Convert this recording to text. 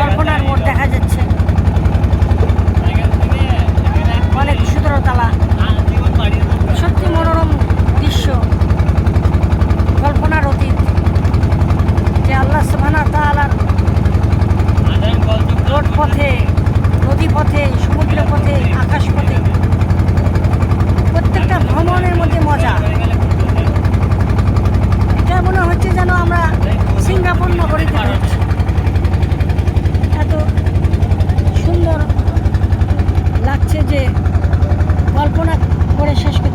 কল্পনার মোড় দেখা যাচ্ছে, অনেক 17 তলা, সত্যি মনোরম দৃশ্য, কল্পনার অতীত। যে আল্লাহ সুবহানাহু ওয়া তাআলার রোড পথে, নদী পথে, সমুদ্র পথে, আকাশ পথে প্রত্যেকটা ভ্রমণের মধ্যে মজা। এটা মনে হচ্ছে যেন আমরা সিঙ্গাপুর নগরীতে ঘুরছি। এত সুন্দর লাগছে যে কল্পনা করে শেষ করতে